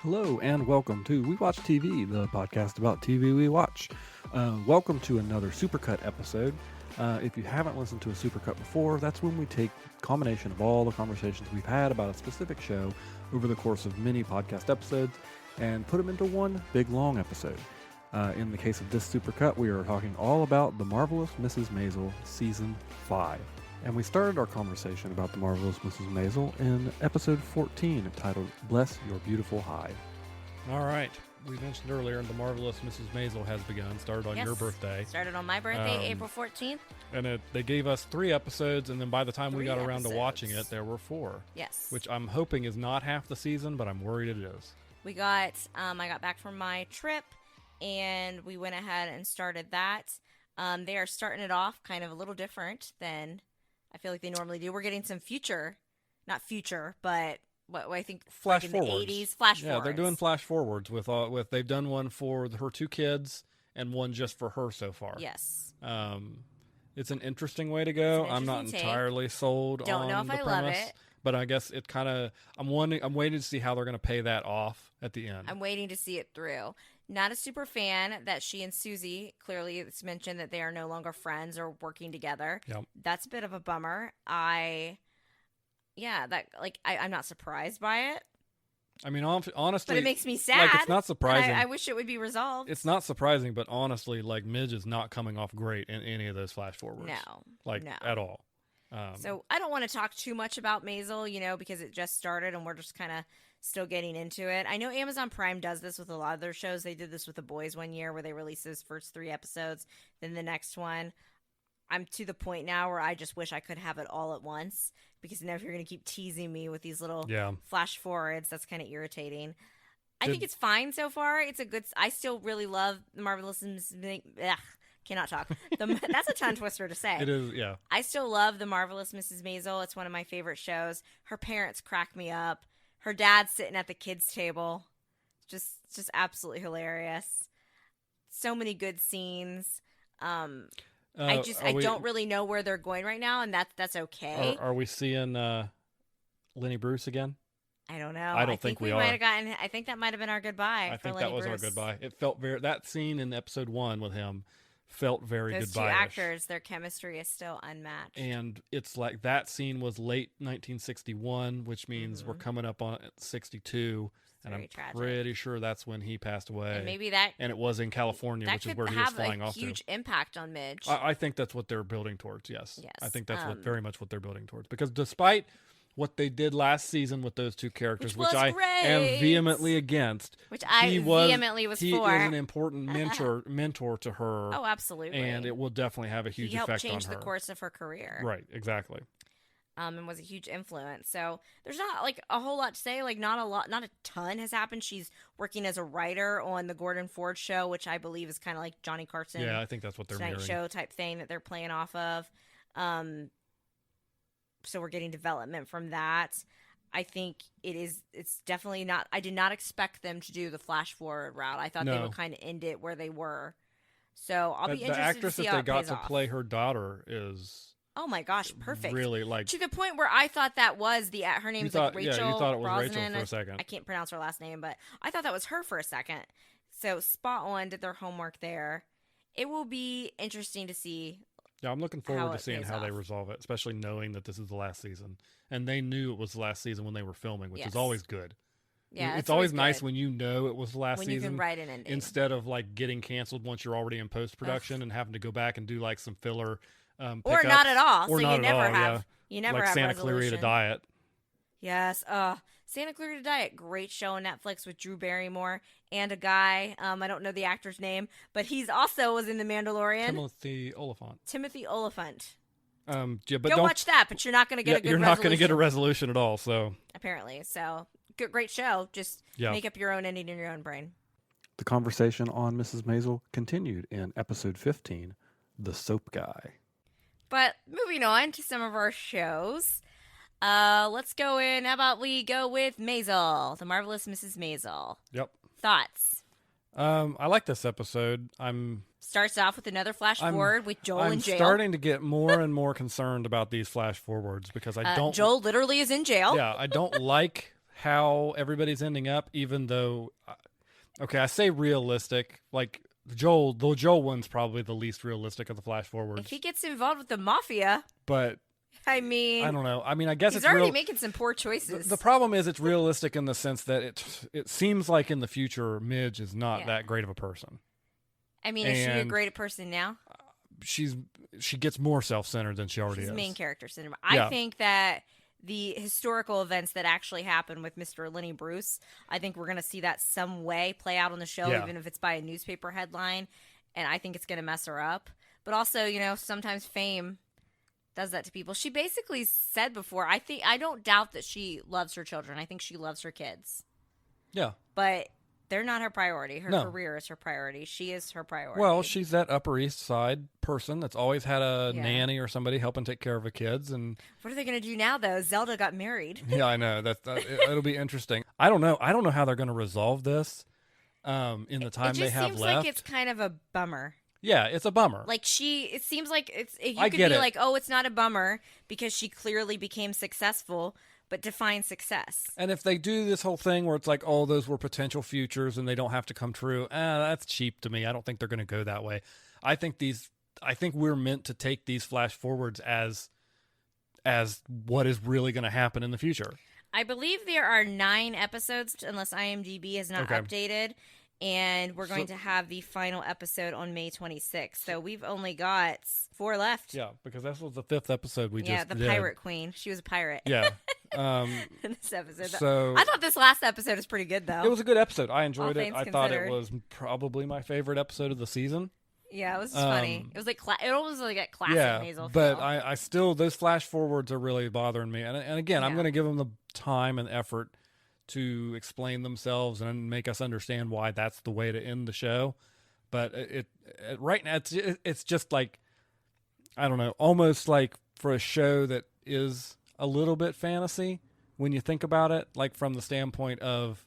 Hello and welcome to We Watch TV, the podcast about TV we watch. Welcome to another Supercut episode. If you haven't listened to a Supercut before, that's when we take a combination of all the conversations we've had about a specific show over the course of many podcast episodes and put them into one big long episode. In the case of this Supercut, we are talking all about The Marvelous Mrs. Maisel Season 5. And we started our conversation about The Marvelous Mrs. Maisel in episode 14, entitled Bless Your Beautiful Hive. All right. We mentioned earlier The Marvelous Mrs. Maisel has begun, started on your birthday. Started on my birthday, April 14th. And they gave us 3 episodes, and then by the time we got around to watching it, there were 4. Yes. Which I'm hoping is not half the season, but I'm worried it is. We got, I got back from my trip, and we went ahead and started that. They are starting it off kind of a little different than I feel like they normally do. We're getting some not future, but what I think flash like forwards. In the 80s, flash forwards. Yeah, they're doing flash forwards with they've done one for her 2 kids and one just for her so far. Yes. It's an interesting way to go. I'm not entirely sold Don't on know if the I premise, love it. But I guess it kind of I'm waiting to see how they're going to pay that off at the end. I'm waiting to see it through. Not a super fan that she and Susie, clearly it's mentioned that they are no longer friends or working together. Yep. That's a bit of a bummer. I'm not surprised by it. I mean, honestly, but it makes me sad. Like, it's not surprising. I wish it would be resolved. It's not surprising, but honestly, like Midge is not coming off great in any of those flash forwards. No, at all. So I don't want to talk too much about Maisel, because it just started and we're just kind of still getting into it. I know Amazon Prime does this with a lot of their shows. They did this with The Boys one year where they released those first 3 episodes. Then the next one, I'm to the point now where I just wish I could have it all at once, because now if you're going to keep teasing me with these little flash forwards, that's kind of irritating. I think it's fine so far. It's a good. I still really love The Marvelous Mrs. Cannot talk. That's a tongue twister to say. It is, yeah. I still love The Marvelous Mrs. Maisel. It's one of my favorite shows. Her parents crack me up. Her dad's sitting at the kids' table. Just absolutely hilarious. So many good scenes. I don't really know where they're going right now, and that's okay. Are we seeing Lenny Bruce again? I don't know. I don't think we are. I think that might have been our goodbye. I think that was our goodbye. It felt that scene in episode 1 with him felt very goodbye-ish. Those 2 actors, their chemistry is still unmatched. And it's like that scene was late 1961, which means we're coming up on 62. And I'm pretty sure that's when he passed away. And maybe that... And it was in California, which is where he was flying off to. That could have a huge impact on Midge. I think that's what they're building towards, yes. I think that's very much what they're building towards. Because despite what they did last season with those 2 characters, which I am vehemently against. Which I vehemently was he for. He is an important mentor to her. Oh, absolutely. And it will definitely have a huge effect on her. He helped change the course of her career. Right, exactly. And was a huge influence. So there's not like a whole lot to say. Like not a ton has happened. She's working as a writer on the Gordon Ford show, which I believe is kind of like Johnny Carson. Yeah, I think that's what they're Tonight mirroring. Show type thing that they're playing off of. So we're getting development from that. I think it's definitely not. I did not expect them to do the flash forward route. I thought they would kind of end it where they were. So I'll be interested to see how it pays off. The actress that they got to play her daughter is. Oh my gosh, perfect! Really, like to the point where I thought that was her name's like Rachel. Yeah, you thought it was Brosnan. Rachel for a second. I can't pronounce her last name, but I thought that was her for a second. So spot on, did their homework there. It will be interesting to see. Yeah, I'm looking forward to seeing how they resolve it, especially knowing that this is the last season, and they knew it was the last season when they were filming, which is always good. Yeah, it's always nice when you know it was the last season. When you can write an ending instead of like getting canceled once you're already in post production and having to go back and do like some filler. Or not at all. Or so not you never at all, have. Yeah. You never like have Santa resolution. Clarita Diet. Yes. Santa Clarita Diet. Great show on Netflix with Drew Barrymore and a guy. I don't know the actor's name, but he's also was in The Mandalorian. Timothy Oliphant. Yeah, but Go watch that, but you're not going to get a good resolution. You're not going to get a resolution at all. So apparently, great show. Just make up your own ending in your own brain. The conversation on Mrs. Maisel continued in episode 15, The Soap Guy. But moving on to some of our shows, let's go in. How about we go with Maisel, The Marvelous Mrs. Maisel? Yep. Thoughts? I like this episode. Starts off with another flash forward with Joel in jail. I'm starting to get more and more concerned about these flash forwards because I don't. Joel literally is in jail. Yeah, I don't like how everybody's ending up, even though, okay, I say realistic, like the Joel one's probably the least realistic of the flash forwards. If he gets involved with the mafia, but I mean, I don't know. I mean, I guess he's it's already making some poor choices. The problem is it's realistic in the sense that it seems like in the future Midge is not that great of a person. I mean, is she a great person now? She gets more self-centered than she already is. Main character syndrome. I think that the historical events that actually happened with Mr. Lenny Bruce, I think we're going to see that some way play out on the show, even if it's by a newspaper headline, and I think it's going to mess her up. But also, you know, sometimes fame does that to people. She basically said before, I don't doubt that she loves her children. I think she loves her kids. Yeah. But they're not her priority. Her career is her priority. She is her priority. Well, she's that Upper East Side person that's always had a nanny or somebody helping take care of her kids. And what are they going to do now, though? Zelda got married. Yeah, I know. It'll be interesting. I don't know how they're going to resolve this in the time they have left. It seems like it's kind of a bummer. Yeah, it's a bummer. Like it seems like you could be like, oh, it's not a bummer because she clearly became successful, but define success. And if they do this whole thing where it's like, oh, those were potential futures and they don't have to come true, that's cheap to me. I don't think they're going to go that way. I think we're meant to take these flash forwards as what is really going to happen in the future. I believe there are 9 episodes, unless IMDb has not updated. And we're going to have the final episode on May 26th. So we've only got 4 left. Yeah, because that was the 5th episode we just did. Yeah, the pirate queen. She was a pirate. Yeah. In this episode. So I thought this last episode was pretty good, though. It was a good episode. I enjoyed it. I thought it considered. was probably my favorite episode of the season. Yeah, it was funny. It was like it almost like a classic Maisel but feel. I still, those flash forwards are really bothering me. And again, I'm going to give them the time and effort to explain themselves and make us understand why that's the way to end the show. But right now it's just like, I don't know, almost like for a show that is a little bit fantasy when you think about it, like from the standpoint of,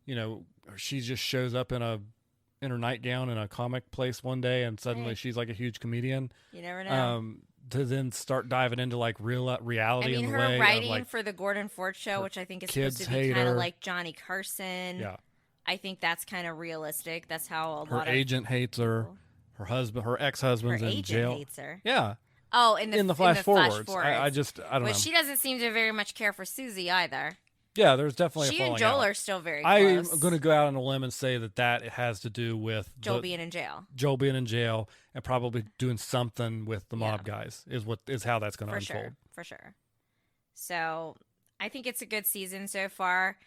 you know, she just shows up in her nightgown in a comic place one day and suddenly she's like a huge comedian. You never know. To then start diving into like reality. I mean, in the her way writing of, like, for the Gordon Ford show, which I think is kids supposed to be kind her. of like Johnny Carson. Yeah. I think that's kind of realistic. That's how her agent hates her. Her husband, her ex-husband's in jail. Her agent hates her. Yeah. Oh, in the flash forwards. I don't know. But she doesn't seem to very much care for Susie either. Yeah, there's definitely she a falling and Joel out. are still very close. I'm going to go out on a limb and say that it has to do with Joel being in jail. Joel being in jail and probably doing something with the mob guys is how that's going to unfold. For sure. So I think it's a good season so far.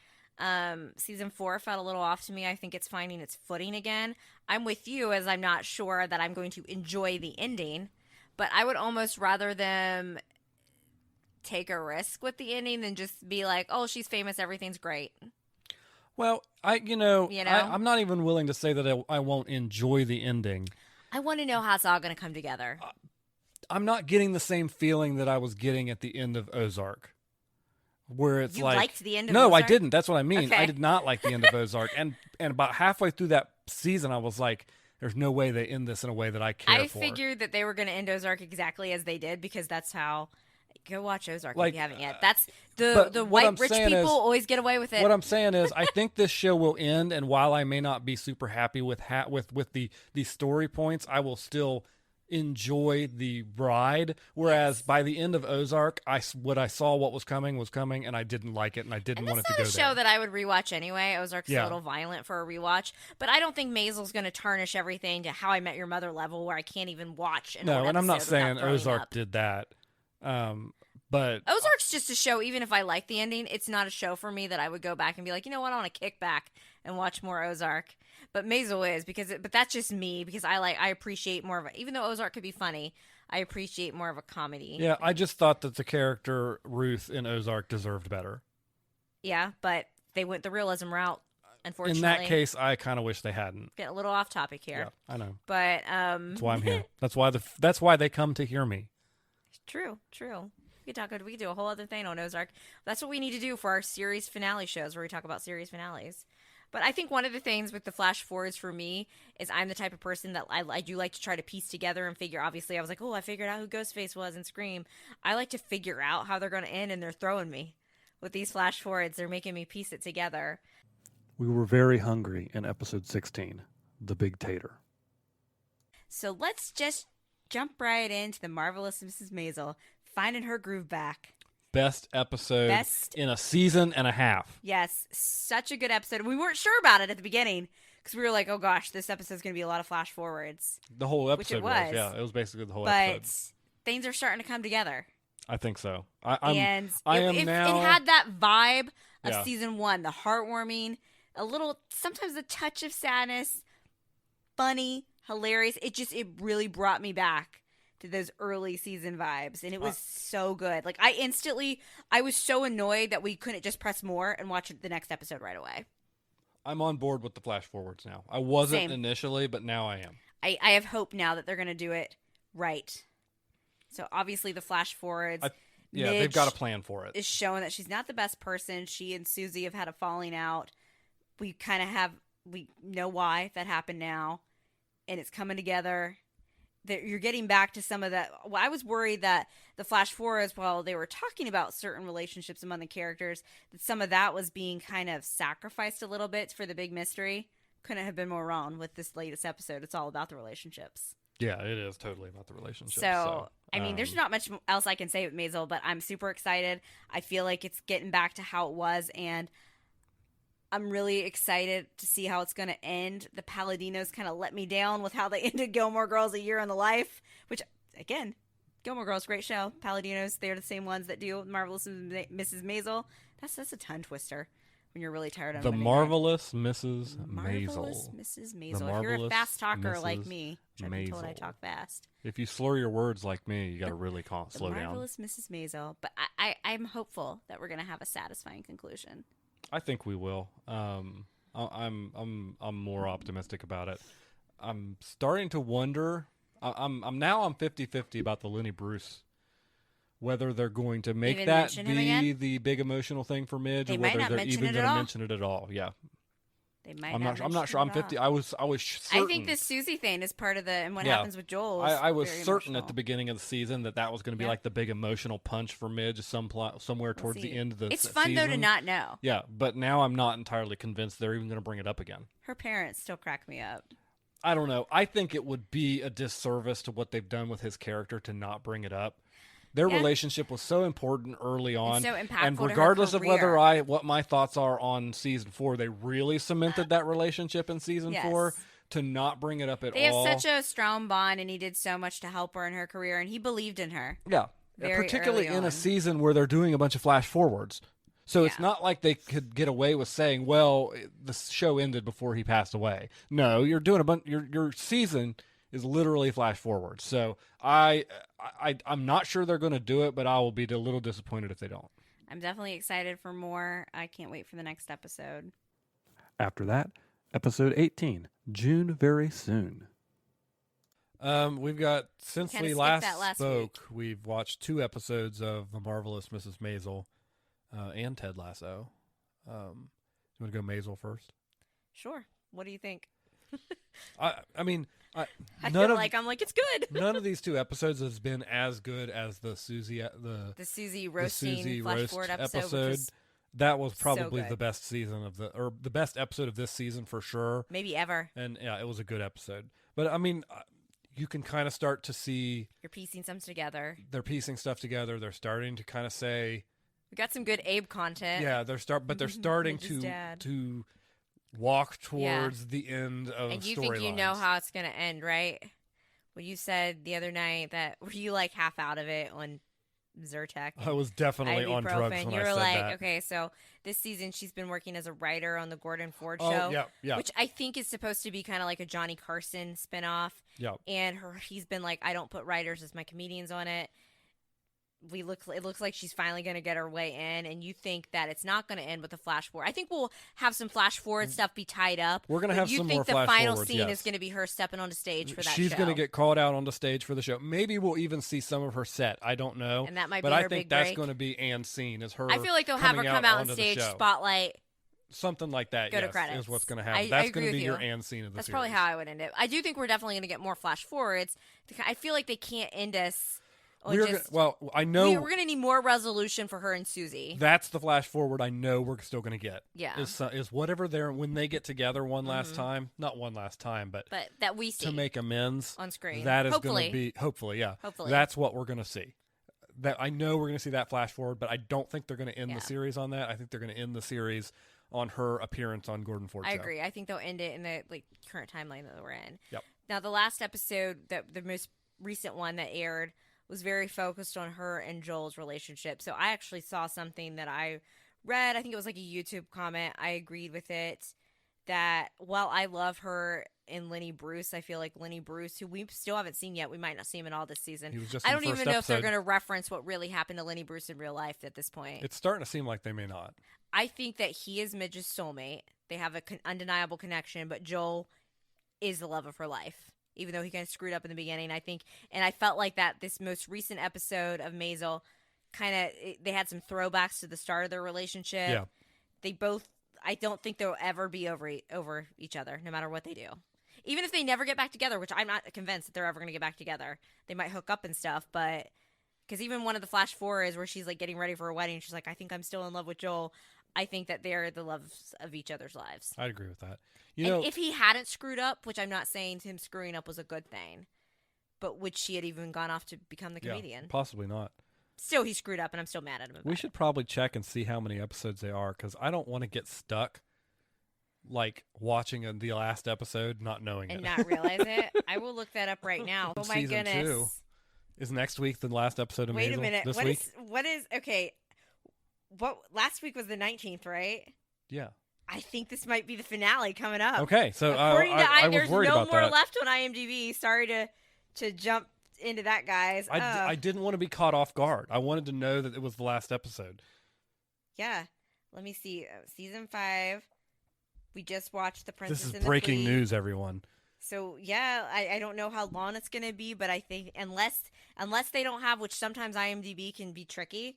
Season 4 felt a little off to me. I think it's finding its footing again. I'm with you, as I'm not sure that I'm going to enjoy the ending, but I would almost rather them take a risk with the ending than just be like, oh, she's famous, everything's great. Well, I'm not even willing to say that I won't enjoy the ending. I want to know how it's all going to come together. I'm not getting the same feeling that I was getting at the end of Ozark, where it's you like, liked the end of no, Ozark? I didn't. That's what I mean. Okay. I did not like the end of Ozark, and about halfway through that season, I was like, there's no way they end this in a way that I care for. I figured that they were going to end Ozark exactly as they did, because that's how. Go watch Ozark if you haven't yet. That's the white rich people always get away with it. What I'm saying is, I think this show will end, and while I may not be super happy with the story points, I will still enjoy the ride. Whereas by the end of Ozark, I saw what was coming, and I didn't like it, and I didn't want it to go there. It's not a show that I would rewatch anyway. Ozark's a little violent for a rewatch, but I don't think Maisel's going to tarnish everything to How I Met Your Mother level, where I can't even watch. And I'm not saying Ozark did that. But Ozark's just a show. Even if I like the ending, it's not a show for me that I would go back and be like, you know what, I want to kick back and watch more Ozark. But Maisel is, but that's just me, because I appreciate more of a, even though Ozark could be funny, I appreciate more of a comedy. Yeah, I just thought that the character Ruth in Ozark deserved better. Yeah, but they went the realism route. Unfortunately, in that case, I kind of wish they hadn't. Get a little off topic here. Yeah, I know. But that's why I'm here. That's why they come to hear me. True. We could do a whole other thing on Ozark. That's what we need to do for our series finale shows, where we talk about series finales. But I think one of the things with the flash forwards for me is I'm the type of person that I do like to try to piece together and figure. Obviously, I was like, oh, I figured out who Ghostface was in Scream. I like to figure out how they're going to end, and they're throwing me with these flash forwards. They're making me piece it together. We were very hungry in episode 16, The Big Tater. So let's just jump right into the marvelous Mrs. Maisel finding her groove back. Best episode in a season and a half. Yes, such a good episode. We weren't sure about it at the beginning because we were like, oh gosh, this episode's going to be a lot of flash forwards. The whole episode Which it was. Yeah, it was basically the whole But episode. things are starting to come together. I think so. It had that vibe of season 1, the heartwarming, a little, sometimes a touch of sadness, funny, hilarious. It really brought me back to those early season vibes, and it was so good. Like, I was so annoyed that we couldn't just press more and watch the next episode right away. I'm on board with the flash forwards now. I wasn't Same. initially, but now I am. I have hope now that they're going to do it right. So obviously the flash forwards. They've got a plan for it. Is showing that she's not the best person. She and Susie have had a falling out. We know why that happened now, and it's coming together. You're getting back to some of that. Well, I was worried that the flash forwards, while they were talking about certain relationships among the characters, that some of that was being kind of sacrificed a little bit for the big mystery. Couldn't have been more wrong with this latest episode. It's all about the relationships. Yeah, it is totally about the relationship. So I mean, there's not much else I can say with Maisel, but I'm super excited. I feel like it's getting back to how it was, and I'm really excited to see how it's going to end. The Palladinos kind of let me down with how they ended Gilmore Girls: A Year in the Life, which, again, Gilmore Girls, great show. Palladinos, they're the same ones that do Marvelous Mrs. Maisel. That's a tongue twister when you're really tired of The Marvelous Mrs. Maisel. Marvelous Mrs. Maisel. If you're a fast talker like me, which I've been told I talk fast. If you slur your words like me, you got to really slow down. Marvelous Mrs. Maisel. But I'm hopeful that we're going to have a satisfying conclusion. I think we will. I'm more optimistic about it. I'm starting to wonder. I'm 50-50 about the Lenny Bruce. Whether they're going to make that be the big emotional thing for Midge, or whether they're even going to mention it at all. Yeah. They might. I'm not sure. I'm 50. I was certain. I think the Susie thing is part of and what happens with Joel. I was certain at the beginning of the season that was going to be like the big emotional punch for Midge somewhere towards the end of the season. It's fun though to not know. Yeah, but now I'm not entirely convinced they're even going to bring it up again. Her parents still crack me up. I don't know. I think it would be a disservice to what they've done with his character to not bring it up. Their relationship was so important early on, so impactful, and regardless of what my thoughts are on season 4, they really cemented that relationship in season 4. To not bring it up at all. They have such a strong bond, and he did so much to help her in her career, and he believed in her. Yeah, particularly in a season where they're doing a bunch of flash forwards. So it's not like they could get away with saying, "Well, the show ended before he passed away." No, you're doing a bunch. Your season is literally flash forward. So I'm not sure they're going to do it, but I will be a little disappointed if they don't. I'm definitely excited for more. I can't wait for the next episode. After that, episode 18, June Very Soon. We've got, since we last spoke, week. We've watched 2 episodes of The Marvelous Mrs. Maisel and Ted Lasso. You want to go Maisel first? Sure. What do you think? I mean, I'm like, it's good. None of these 2 episodes has been as good as the Susie roasting flash forward episode. That was probably the best season the best episode of this season for sure. Maybe ever. And yeah, it was a good episode. But I mean, you can kind of start to see you're piecing some together. They're piecing stuff together. They're starting to kind of say we got some good Abe content. Yeah, they're starting to walk towards the end of storylines. And you think you know how it's going to end, right? Well, you said the other night were you like half out of it on Zyrtec? I was definitely on drugs when I said that. You were like, okay, so this season she's been working as a writer on the Gordon Ford show. Yeah. Which I think is supposed to be kind of like a Johnny Carson spinoff. Yeah. And he's been like, I don't put writers as my comedians on it. It looks like she's finally going to get her way in, and you think that it's not going to end with a flash forward. I think we'll have some flash forward stuff be tied up. We're going to have some more flash forwards. You think the final scene is going to be her stepping on the stage for that show? She's going to get called out on the stage for the show. Maybe we'll even see some of her set. I don't know. And that might be her I think big that's break. going to be Anne's scene. Is her? I feel like they'll have her come out on stage, spotlight. Something like that, go to credits. Is what's going to happen. That's going to be your Anne scene of the That's series. probably how I would end it. I do think we're definitely going to get more flash forwards. I feel like they can't end us I know we're gonna need more resolution for her and Susie. that's the flash forward. I know we're still going to get. Yeah, is whatever they're when they get together one last time, not one last time, but that we see to make amends on screen. That is going to be hopefully. That's what we're going to see. That I know we're going to see that flash forward, but I don't think they're going to end the series on that. I think they're going to end the series on her appearance on Gordon Ford's show. I agree. I think they'll end it in the current timeline that we're in. Yep. Now the last episode, the most recent one that aired, was very focused on her and Joel's relationship. So I actually saw something that I read. I think it was like a YouTube comment. I agreed with it. That while I love her and Lenny Bruce, I feel like Lenny Bruce, who we still haven't seen yet, we might not see him in all this season. I don't even know if they're going to reference what really happened to Lenny Bruce in real life at this point. It's starting to seem like they may not. I think that he is Midge's soulmate. They have an undeniable connection, but Joel is the love of her life. Even though he kind of screwed up in the beginning, I think. And I felt like that this most recent episode of Maisel they had some throwbacks to the start of their relationship. Yeah. They both, I don't think they'll ever be over each other, no matter what they do. Even if they never get back together, which I'm not convinced that they're ever going to get back together. They might hook up and stuff, but because even one of the flash forwards where she's like getting ready for a wedding, she's like, I think I'm still in love with Joel. I think that they're the loves of each other's lives. I'd agree with that. And if he hadn't screwed up, which I'm not saying him screwing up was a good thing, but would she had even gone off to become the comedian? Possibly not. Still, he screwed up, and I'm still mad at him about We should probably check and see how many episodes they are, because I don't want to get stuck, watching the last episode, not knowing and it. not realize it. I will look that up right now. Oh, my Season goodness. 2 is next week the last episode of Wait Maisel? a minute. This week? Okay. What last week was the 19th, right? Yeah. I think this might be the finale coming up. Okay, so according to I was there's worried no about more that. left on IMDb. Sorry to jump into that, guys. I didn't want to be caught off guard. I wanted to know that it was the last episode. Yeah. Let me see. Season 5. We just watched The Princess This is and the breaking Flea. news, everyone. So yeah, I don't know how long it's gonna be, but I think unless they don't have, which sometimes IMDb can be tricky,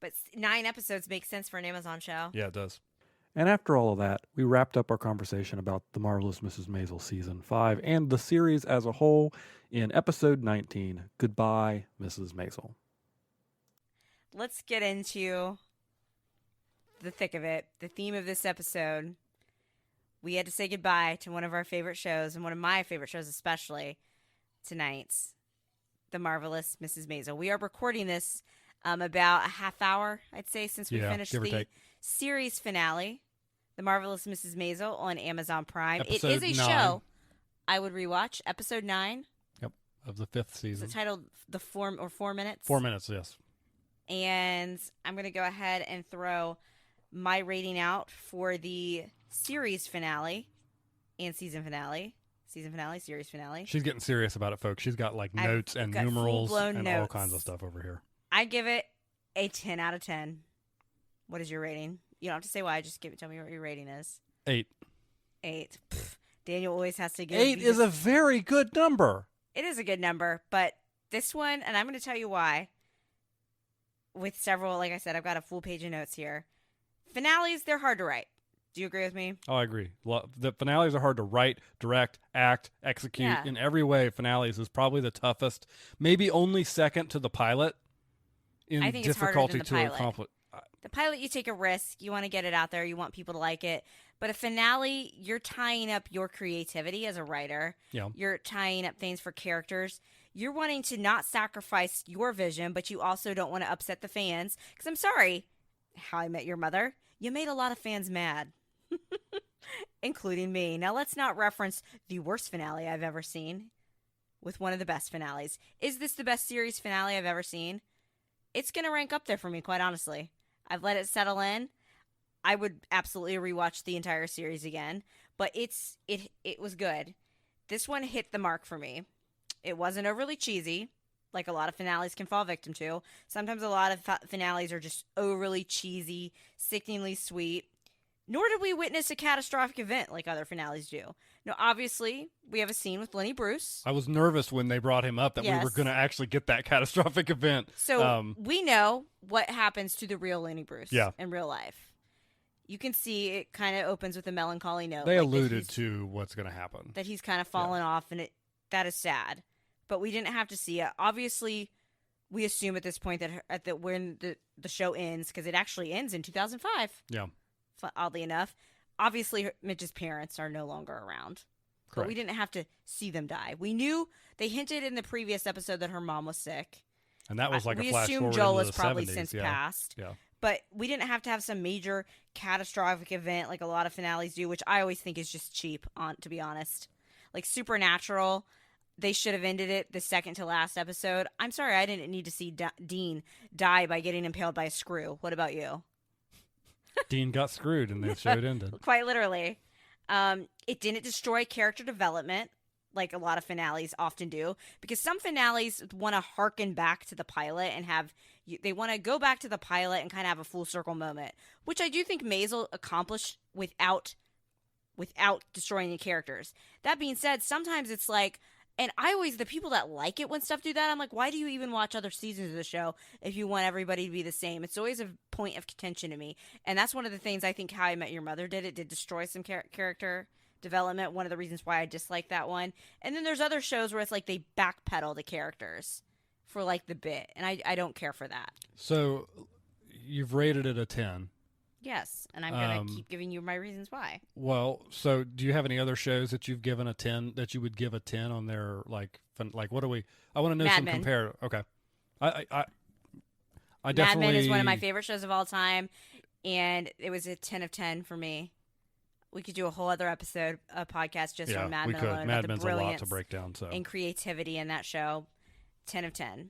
but 9 episodes makes sense for an Amazon show. Yeah, it does. And after all of that, we wrapped up our conversation about The Marvelous Mrs. Maisel Season 5 and the series as a whole in episode 19, Goodbye, Mrs. Maisel. Let's get into the thick of it. The theme of this episode. We had to say goodbye to one of our favorite shows, and one of my favorite shows especially, tonight's The Marvelous Mrs. Maisel. We are recording this about a half hour, I'd say, since we finished the series finale, The Marvelous Mrs. Maisel on Amazon Prime. Episode it is a 9. show I would rewatch. Episode 9. Yep, of the 5th season. It's titled 4 Minutes. 4 minutes, yes. And I'm going to go ahead and throw my rating out for the series finale and season finale. Season finale, series finale. She's getting serious about it, folks. She's got notes and numerals and all kinds of stuff over here. I give it a 10 out of 10. What is your rating? You don't have to say why. Just tell me what your rating is. 8. 8. Pfft. Daniel always has to give. 8 is a very good number. It is a good number, but this one, and I'm going to tell you why. With several, like I said, I've got a full page of notes here. Finales, they're hard to write. Do you agree with me? Oh, I agree. The finales are hard to write, direct, act, execute. Yeah. In every way, finales is probably the toughest. Maybe only second to the pilot in I think it's harder difficulty than the to pilot. accomplish. The pilot, you take a risk. You want to get it out there. You want people to like it. But a finale, you're tying up your creativity as a writer. Yeah. You're tying up things for characters. You're wanting to not sacrifice your vision, but you also don't want to upset the fans. Because I'm sorry, How I Met Your Mother, you made a lot of fans mad. Including me. Now, let's not reference the worst finale I've ever seen with one of the best finales. Is this the best series finale I've ever seen? It's going to rank up there for me, quite honestly. I've let it settle in. I would absolutely rewatch the entire series again, but it was good. This one hit the mark for me. It wasn't overly cheesy, like a lot of finales can fall victim to. Sometimes a lot of finales are just overly cheesy, sickeningly sweet. Nor did we witness a catastrophic event like other finales do. Now, obviously, we have a scene with Lenny Bruce. I was nervous when they brought him up that we were going to actually get that catastrophic event. So we know what happens to the real Lenny Bruce in real life. You can see it kind of opens with a melancholy note. They alluded to what's going to happen. That he's kind of fallen off, and that is sad. But we didn't have to see it. Obviously, we assume at this point that when the show ends, because it actually ends in 2005. Yeah. Oddly enough, obviously Mitch's parents are no longer around. Correct. But we didn't have to see them die. We knew they hinted in the previous episode that her mom was sick. And that was like a flash we assume forward Joel into has the probably 70s. since Yeah. passed. Yeah. But we didn't have to have some major catastrophic event like a lot of finales do, which I always think is just cheap, to be honest. Like Supernatural, they should have ended it the second to last episode. I'm sorry, I didn't need to see Dean die by getting impaled by a screw. What about you? Dean got screwed and the show ended. Quite literally. It didn't destroy character development like a lot of finales often do, because some finales want to harken back to the pilot and they want to go back to the pilot and kind of have a full circle moment, which I do think Maisel accomplished without destroying the characters. That being said, sometimes it's like, and the people that like it when stuff do that, I'm like, why do you even watch other seasons of the show if you want everybody to be the same? It's always a point of contention to me. And that's one of the things I think How I Met Your Mother did. It did destroy some character development. One of the reasons why I dislike that one. And then there's other shows where it's like they backpedal the characters for like the bit. And I don't care for that. So you've rated it a 10. Yes, and I'm going to keep giving you my reasons why. Well, so do you have any other shows that you've given a 10 that you would give a 10 on their like what do we? I want to know Mad some Men. compare. Okay, I Mad definitely. Men is one of my favorite shows of all time, and it was a 10 of 10 for me. We could do a whole other episode, a podcast just on Mad Men alone. Mad about Men's the a lot brilliance to break down. So and creativity in that show. 10 of 10.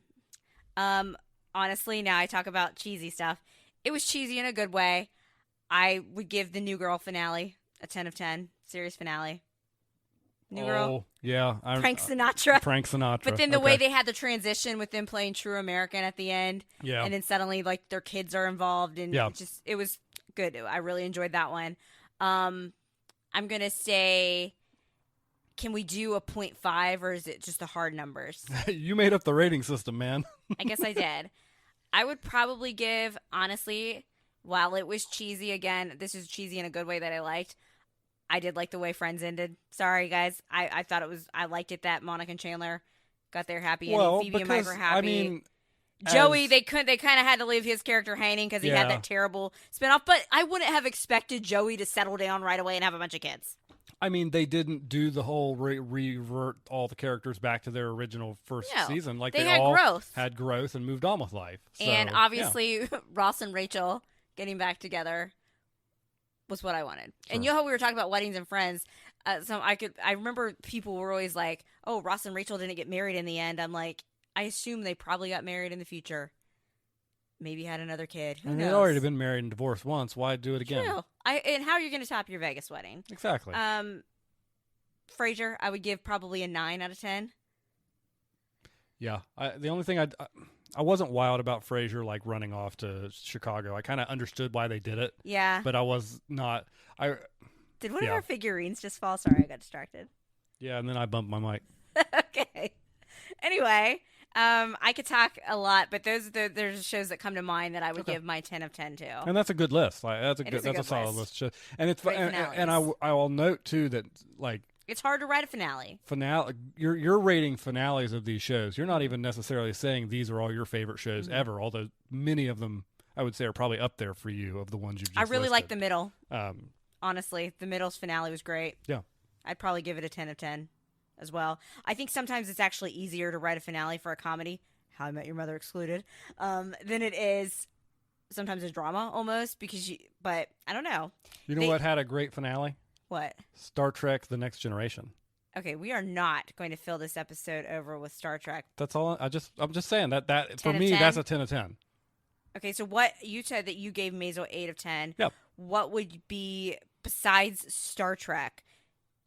Honestly, now I talk about cheesy stuff. It was cheesy in a good way. I would give the New Girl finale a 10 of 10. Series finale. New Girl. Yeah. Frank Sinatra. Frank Sinatra. But then the way they had the transition with them playing True American at the end. Yeah. And then suddenly like their kids are involved, and it was good. I really enjoyed that one. I'm going to say, can we do a 0.5 or is it just the hard numbers? You made up the rating system, man. I guess I did. I would probably give, honestly, while it was cheesy, again, this is cheesy in a good way that I liked. I did like the way Friends ended. Sorry, guys. I thought I liked it that Monica and Chandler got their happy ending. Phoebe and Mike were happy. I mean, Joey, they kind of had to leave his character hanging because he had that terrible spinoff. But I wouldn't have expected Joey to settle down right away and have a bunch of kids. I mean, they didn't do the whole revert all the characters back to their original first season. Like they had all growth. had growth and moved on with life. So, and obviously, Ross and Rachel getting back together was what I wanted. Sure. And you know how we were talking about weddings and Friends? I remember people were always like, "Oh, Ross and Rachel didn't get married in the end." I'm like, I assume they probably got married in the future. Maybe had another kid. Who knows? They'd already been married and divorced once. Why do it again? True. And how are you going to top your Vegas wedding? Exactly. Frasier, I would give probably a 9 out of 10. Yeah. The only thing I wasn't wild about Frasier like running off to Chicago. I kind of understood why they did it. Yeah. But I was not. Did one of our figurines just fall? Sorry, I got distracted. Yeah, and then I bumped my mic. Okay. Anyway, I could talk a lot, but there's shows that come to mind that I would give my 10 of 10 to. And that's a good list. Like that's a solid list. And it's and I will note too that like it's hard to write a finale. You're rating finales of these shows. You're not even necessarily saying these are all your favorite shows ever, although many of them I would say are probably up there for you of the ones you've just I really listed. like the middle. Honestly, the middle's finale was great. Yeah. I'd probably give it a 10 of 10 as well. I think sometimes it's actually easier to write a finale for a comedy, How I Met Your Mother excluded, than it is sometimes a drama almost but I don't know. You know what had a great finale? What? Star Trek The Next Generation. Okay, we are not going to fill this episode over with Star Trek. That's all. I'm just saying that for me 10? that's a 10 of 10. Okay, so what you said that you gave Maisel 8 of 10. Yep. What would be besides Star Trek?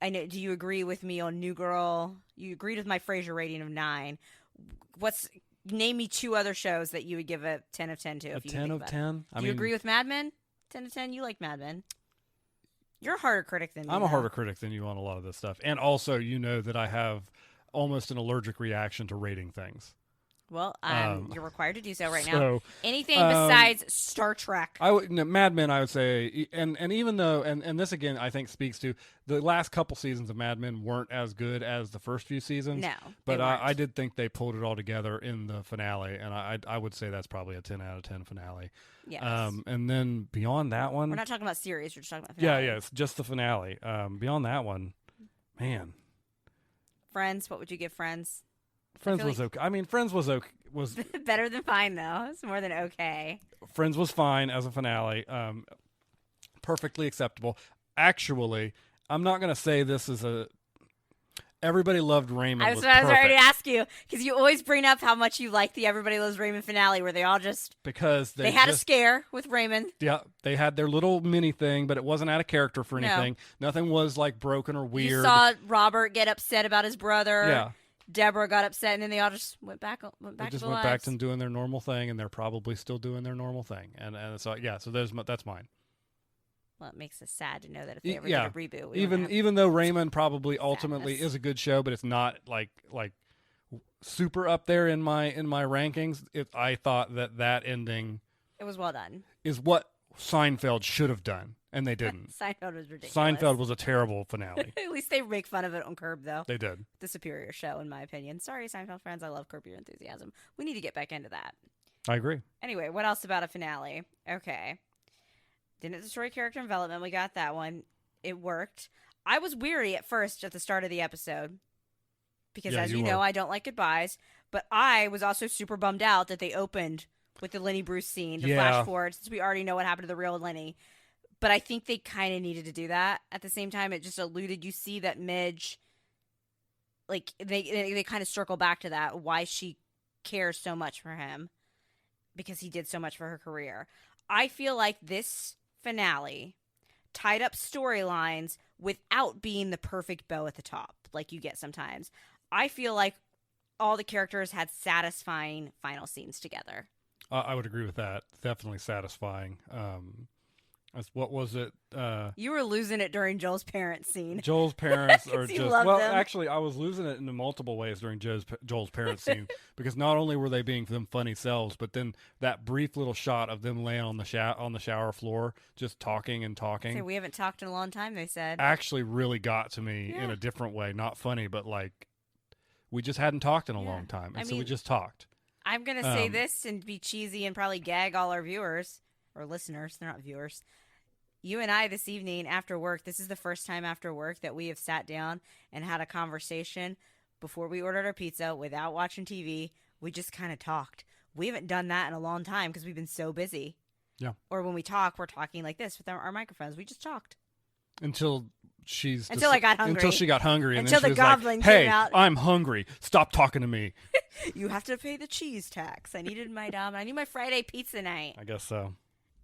I know. Do you agree with me on New Girl? You agreed with my Frasier rating of 9. Name me 2 other shows that you would give a 10 of 10 to. A 10 of 10? Do you agree with Mad Men? 10 of 10? You like Mad Men. You're a harder critic than me. I'm a harder critic than you on a lot of this stuff. And also, you know that I have almost an allergic reaction to rating things. Well, you're required to do so right now. So, Anything besides Star Trek? Mad Men, I would say, and even though, and this again, I think speaks to the last couple seasons of Mad Men weren't as good as the first few seasons. No, but they weren't. I did think they pulled it all together in the finale, and I would say that's probably a 10 out of 10 finale. Yes. And then beyond that one, We're not talking about series. We're just talking about yeah, finale. it's just the finale. Beyond that one, man, Friends. What would you give Friends? Friends was okay. I mean, Friends was okay. Was Better than fine though. It's more than okay. Friends was fine as a finale. Perfectly acceptable. Actually, I'm not going to say this is a. Everybody loved Raymond. I was ready to ask you because you always bring up how much you like the Everybody Loves Raymond finale, where they all just because they had a scare with Raymond. Yeah, they had their little mini thing, but it wasn't out of character for anything. No. Nothing was like broken or weird. You saw Robert get upset about his brother. Yeah. Deborah got upset, and then they all just went back. They just went back to doing their normal thing, and they're probably still doing their normal thing. And so yeah, so that's mine. Well, it makes us sad to know that if they ever did a reboot, even though Raymond probably ultimately is a good show, but it's not like super up there in my rankings. I thought that ending it was well done is what Seinfeld should have done, and they didn't. Seinfeld was ridiculous. Seinfeld was a terrible finale. At least they make fun of it on Curb, though. They did. The superior show, in my opinion. Sorry, Seinfeld friends. I love Curb Your Enthusiasm. We need to get back into that. I agree. Anyway, what else about a finale? Okay. Didn't destroy character development. We got that one. It worked. I was weary at first at the start of the episode because, as you know, I don't like goodbyes. But I was also super bummed out that they opened with the Lenny Bruce scene, the flash forward, since we already know what happened to the real Lenny. But I think they kind of needed to do that. At the same time, it just alluded, you see that Midge, like, they kind of circle back to that, why she cares so much for him, because he did so much for her career. I feel like this finale tied up storylines without being the perfect bow at the top, like you get sometimes. I feel like all the characters had satisfying final scenes together. I would agree with that. Definitely satisfying. What was it? You were losing it during Joel's parents scene. Joel's parents are just them. Actually, I was losing it in multiple ways during Joel's parents scene because not only were they being them funny selves, but then that brief little shot of them laying on the shower floor, just talking and talking. So we haven't talked in a long time. They said actually really got to me in a different way. Not funny, but like we just hadn't talked in a long time, and so we just talked. I'm gonna say this and be cheesy and probably gag all our viewers or listeners. They're not viewers. You and I this evening after work, this is the first time after work that we have sat down and had a conversation before we ordered our pizza without watching TV. We just kind of talked. We haven't done that in a long time because we've been so busy. Yeah. Or when we talk, we're talking like this with our microphones. We just talked. Until I got hungry. Until she got hungry. And until then she the was goblin like, came hey, out. I'm hungry. Stop talking to me. You have to pay the cheese tax. I needed my I need my Friday pizza night. I guess so.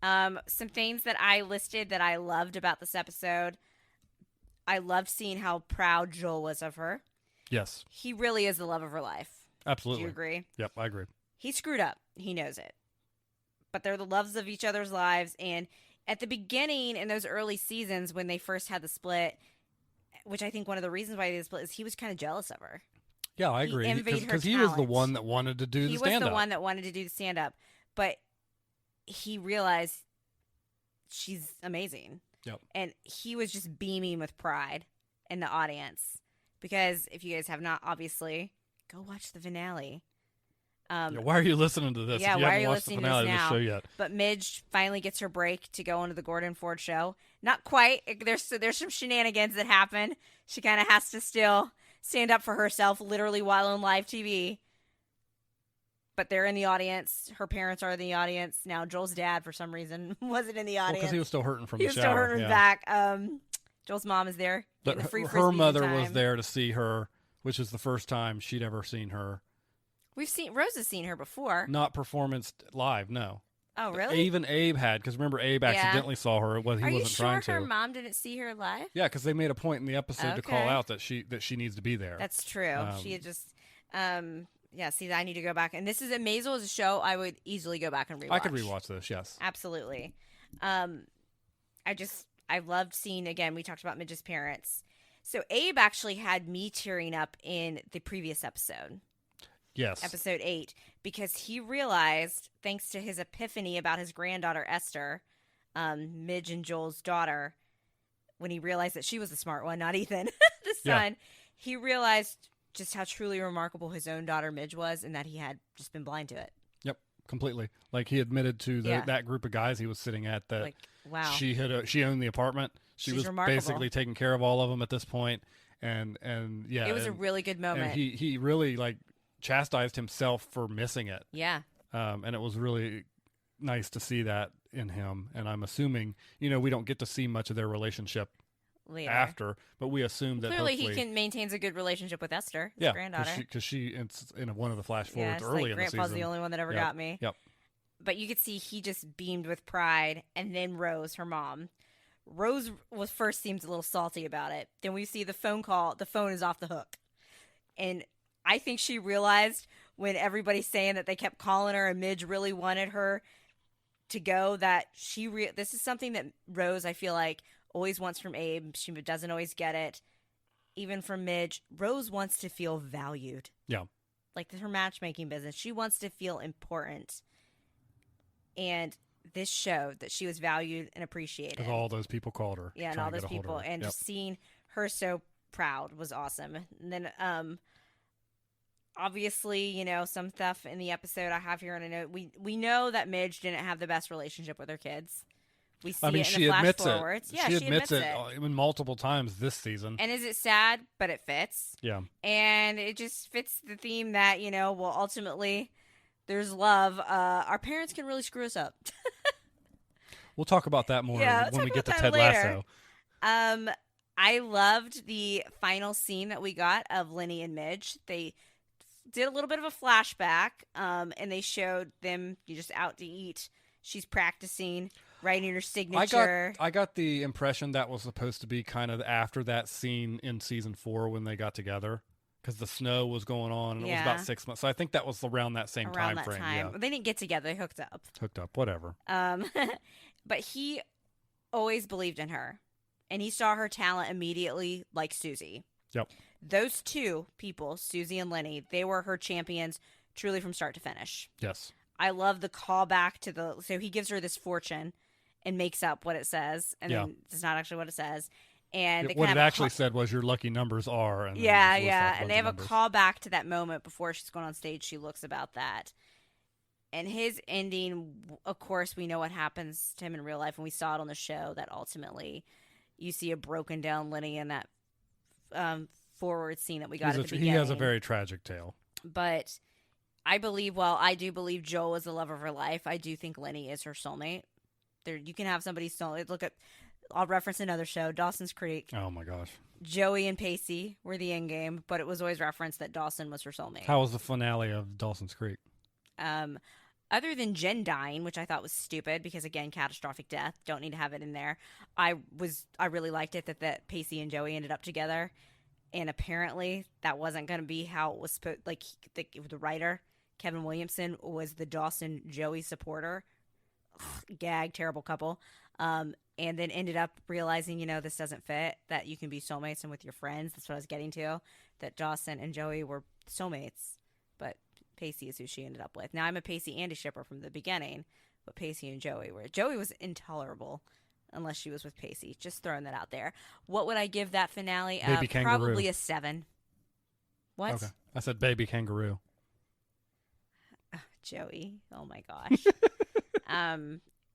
Some things that I listed that I loved about this episode. I loved seeing how proud Joel was of her. Yes. He really is the love of her life. Absolutely. Do you agree? Yep, I agree. He screwed up. He knows it. But they're the loves of each other's lives. And at the beginning, in those early seasons when they first had the split, which I think one of the reasons why they split is he was kind of jealous of her. Yeah, I agree. Because he was the one that wanted to do the stand-up. He was the one that wanted to do the stand-up. But he realized she's amazing. Yep. And he was just beaming with pride in the audience. Because if you guys have not, obviously, go watch the finale. Why are you listening to this? Yeah, if you why haven't are you watched listening the finale to this now? Of the show yet? But Midge finally gets her break to go into the Gordon Ford show. Not quite. There's some shenanigans that happen. She kind of has to still stand up for herself, literally while on live TV. But they're in the audience. Her parents are in the audience. Now, Joel's dad, for some reason, wasn't in the audience. Because he was still hurting from the the shower. He was still hurting his back. Joel's mom is there. Her mother was there to see her, which is the first time she'd ever seen her. Rose has seen her before. Not performance live, no. Oh, really? Even Abe had, because remember, Abe accidentally saw her. He wasn't trying to. Are you sure her mom didn't see her live? Yeah, because they made a point in the episode to call out that she needs to be there. That's true. She had just, see, I need to go back. And this is Maisel is a show I would easily go back and rewatch. I could rewatch this, yes. Absolutely. I loved seeing, again, we talked about Midge's parents. So Abe actually had me tearing up in the previous episode. Yes. Episode 8, because he realized, thanks to his epiphany about his granddaughter Esther, Midge and Joel's daughter, when he realized that she was the smart one, not Ethan, the son, he realized just how truly remarkable his own daughter Midge was, and that he had just been blind to it. Yep, completely. Like he admitted to that group of guys he was sitting at that wow, she owned the apartment. She's was remarkable. Basically taking care of all of them at this point, and yeah, it was a really good moment. And he really like chastised himself for missing it. Yeah, and it was really nice to see that in him. And I'm assuming, we don't get to see much of their relationship later after, but we assume that clearly he maintains a good relationship with Esther, his granddaughter, because she in one of the flash forwards it's early like, in Grandpa's the season. the only one that ever got me. Yep. But you could see he just beamed with pride, and then Rose, her mom. Rose seems a little salty about it. Then we see the phone call. The phone is off the hook, and I think she realized when everybody's saying that they kept calling her and Midge really wanted her to go, that this is something that Rose, I feel like, always wants from Abe. She doesn't always get it. Even from Midge, Rose wants to feel valued. Yeah. Like her matchmaking business. She wants to feel important. And this showed that she was valued and appreciated. Because all those people called her. Yeah, and all those people. And just seeing her so proud was awesome. And then, obviously, some stuff in the episode I have here, and I know we know that Midge didn't have the best relationship with her kids. We see it in the flash forwards. Yeah, she admits it multiple times this season. And is it sad? But it fits. Yeah. And it just fits the theme that, well, ultimately, there's love. Our parents can really screw us up. We'll talk about that more when we get to Ted later. Lasso. I loved the final scene that we got of Lenny and Midge. They did a little bit of a flashback, and they showed them just out to eat. She's practicing writing her signature. I got the impression that was supposed to be kind of after that scene in season 4 when they got together, because the snow was going on and it was about 6 months. So I think that was around that same time frame. Yeah. They didn't get together; they hooked up. Whatever. But he always believed in her, and he saw her talent immediately, like Susie. Yep. Those two people, Susie and Lenny, they were her champions truly from start to finish. Yes. I love the callback to so he gives her this fortune and makes up what it says, and then it's not actually what it says. And what it actually said was your lucky numbers are. And and they have a callback to that moment before she's going on stage. She looks about that. And his ending, of course, we know what happens to him in real life, and we saw it on the show, that ultimately you see a broken down Lenny in that forward scene that we got at the beginning. He has a very tragic tale. But I do believe Joel is the love of her life. I do think Lenny is her soulmate. You can have somebody's soulmate. I'll reference another show, Dawson's Creek. Oh my gosh. Joey and Pacey were the end game, but it was always referenced that Dawson was her soulmate. How was the finale of Dawson's Creek? Other than Jen dying, which I thought was stupid because, again, catastrophic death. Don't need to have it in there. I really liked it that Pacey and Joey ended up together. And apparently that wasn't going to be how it was supposed. Like the writer, Kevin Williamson, was the Dawson Joey supporter. Gag, terrible couple. And then ended up realizing, this doesn't fit, that you can be soulmates and with your friends. That's what I was getting to, that Dawson and Joey were soulmates, but Pacey is who she ended up with. Now, I'm a Pacey Andy shipper from the beginning, but Pacey and Joey were. Joey was intolerable unless she was with Pacey. Just throwing that out there. What would I give that finale? Baby kangaroo. Probably a 7. What? Okay. I said baby kangaroo. Joey. Oh my gosh.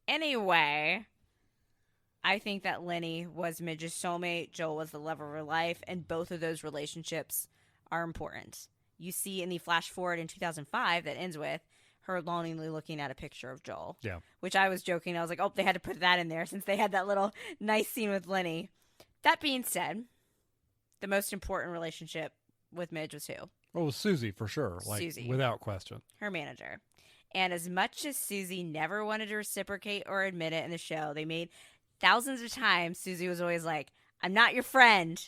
Anyway, I think that Lenny was Midge's soulmate. Joel was the love of her life, and both of those relationships are important. You see in the flash forward in 2005 that ends with her longingly looking at a picture of Joel. Yeah. Which I was joking. I was like, oh, they had to put that in there since they had that little nice scene with Lenny. That being said, the most important relationship with Midge was who? Oh, it was Susie for sure. Susie. Without question. Her manager. And as much as Susie never wanted to reciprocate or admit it in the show, they made thousands of times, Susie was always like, I'm not your friend.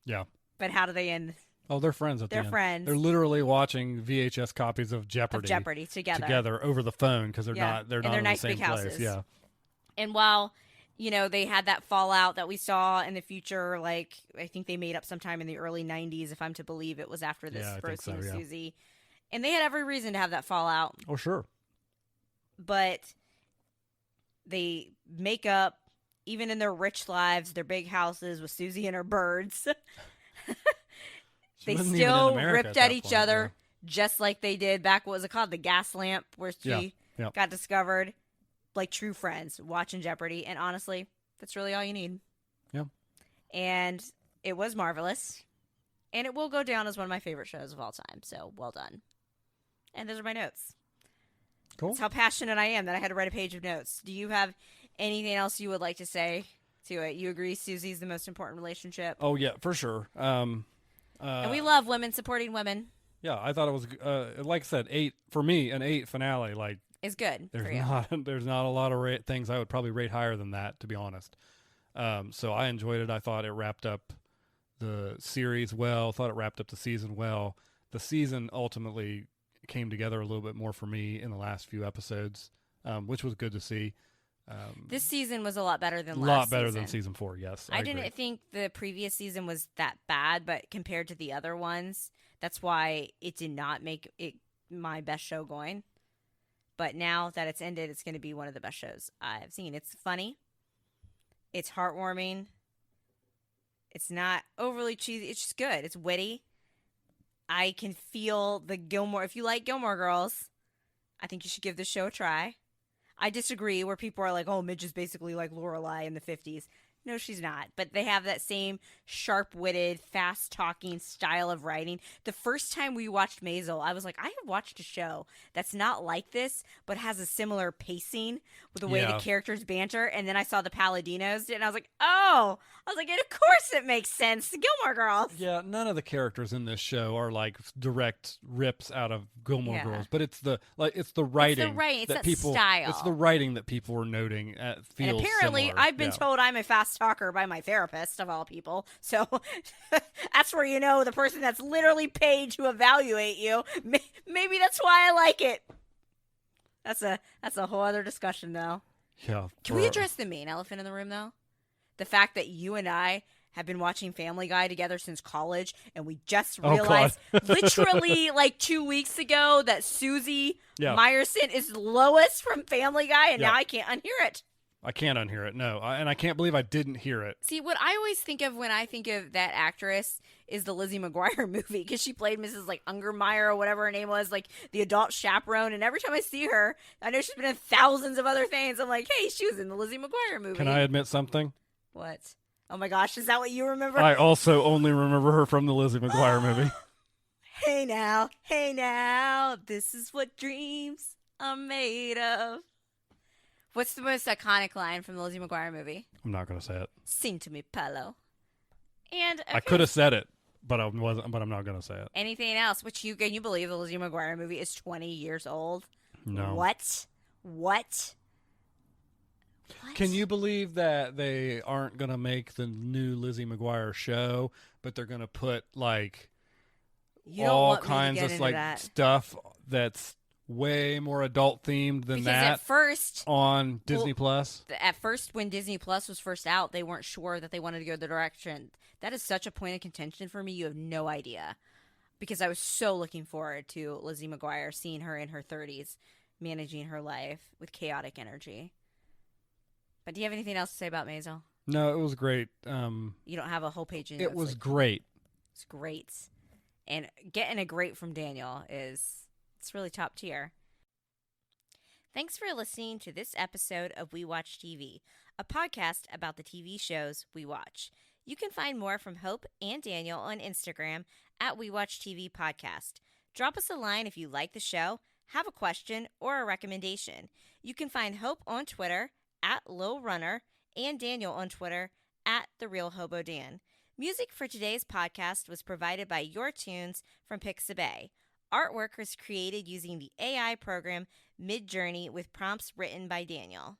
Yeah. But how do they end? Oh, they're friends at the end. They're friends. They're literally watching VHS copies of Jeopardy. Together over the phone because they're not in nice the same big place. houses. Yeah. And while, they had that fallout that we saw in the future, like I think they made up sometime in the early 90s, if I'm to believe it was after this first scene with Susie. And they had every reason to have that fallout. Oh, sure. But they make up, even in their rich lives, their big houses with Susie and her birds. They still ripped at each other, just like they did back, what was it called? The gas lamp, where she got discovered. Like true friends watching Jeopardy. And honestly, that's really all you need. Yeah. And it was marvelous. And it will go down as one of my favorite shows of all time. So well done. And those are my notes. Cool. That's how passionate I am that I had to write a page of notes. Do you have anything else you would like to say to it? You agree Susie's the most important relationship? Oh, yeah, for sure. And we love women supporting women. Yeah, I thought it was, like I said, 8, for me, an 8 finale. Like, is good for you. There's not a lot of things I would probably rate higher than that, to be honest. So I enjoyed it. I thought it wrapped up the series well. Thought it wrapped up the season well. The season ultimately came together a little bit more for me in the last few episodes, which was good to see. This season was a lot better than last season. A lot better than season 4, yes. I didn't think the previous season was that bad, but compared to the other ones, that's why it did not make it my best show going. But now that it's ended, it's going to be one of the best shows I've seen. It's funny. It's heartwarming. It's not overly cheesy. It's just good. It's witty. I can feel the Gilmore. If you like Gilmore Girls, I think you should give this show a try. I disagree where people are like, oh, Midge is basically like Lorelai in the 50s. No, she's not. But they have that same sharp-witted, fast-talking style of writing. The first time we watched Maisel, I was like, I have watched a show that's not like this, but has a similar pacing with the way the characters banter. And then I saw the Paladinos, and I was like, oh. I was like, and of course it makes sense. Gilmore Girls. Yeah, none of the characters in this show are like direct rips out of Gilmore Girls, but it's the writing. It's the writing. It's that style. It's the writing that people were noting. Feels and apparently, similar. I've been told I'm a fast talker by my therapist of all people. So that's where you know the person that's literally paid to evaluate you. Maybe that's why I like it. That's a whole other discussion, though. Yeah. Can we address the main elephant in the room, though? The fact that you and I have been watching Family Guy together since college, and we just realized literally like 2 weeks ago that Susie Meyerson is Lois from Family Guy, and now I can't unhear it. I can't unhear it, no. And I can't believe I didn't hear it. See, what I always think of when I think of that actress is the Lizzie McGuire movie, because she played Mrs. like Ungermeyer or whatever her name was, like the adult chaperone. And every time I see her, I know she's been in thousands of other things. I'm like, hey, she was in the Lizzie McGuire movie. Can I admit something? What? Oh my gosh, is that what you remember? I also only remember her from the Lizzie McGuire movie. Hey now, this is what dreams are made of. What's the most iconic line from the Lizzie McGuire movie? I'm not going to say it. Sing to me, Paolo. And I could have said it, but I wasn't. But I'm not going to say it. Anything else? Can you believe the Lizzie McGuire movie is 20 years old? No. What? Can you believe that they aren't going to make the new Lizzie McGuire show, but they're going to put like all kinds of like stuff that's way more adult themed than that? At first on Disney Plus. At first, when Disney Plus was first out, they weren't sure that they wanted to go the direction. That is such a point of contention for me. You have no idea, because I was so looking forward to Lizzie McGuire, seeing her in her 30s, managing her life with chaotic energy. But do you have anything else to say about Maisel? No, it was great. You don't have a whole page in it. It was great. It's great. And getting a great from Daniel it's really top tier. Thanks for listening to this episode of We Watch TV, a podcast about the TV shows we watch. You can find more from Hope and Daniel on Instagram at We Watch TV Podcast. Drop us a line if you like the show, have a question, or a recommendation. You can find Hope on Twitter at Lil Runner, and Daniel on Twitter at The Real Hobo Dan. Music for today's podcast was provided by Your Tunes from Pixabay. Artwork was created using the AI program Midjourney with prompts written by Daniel.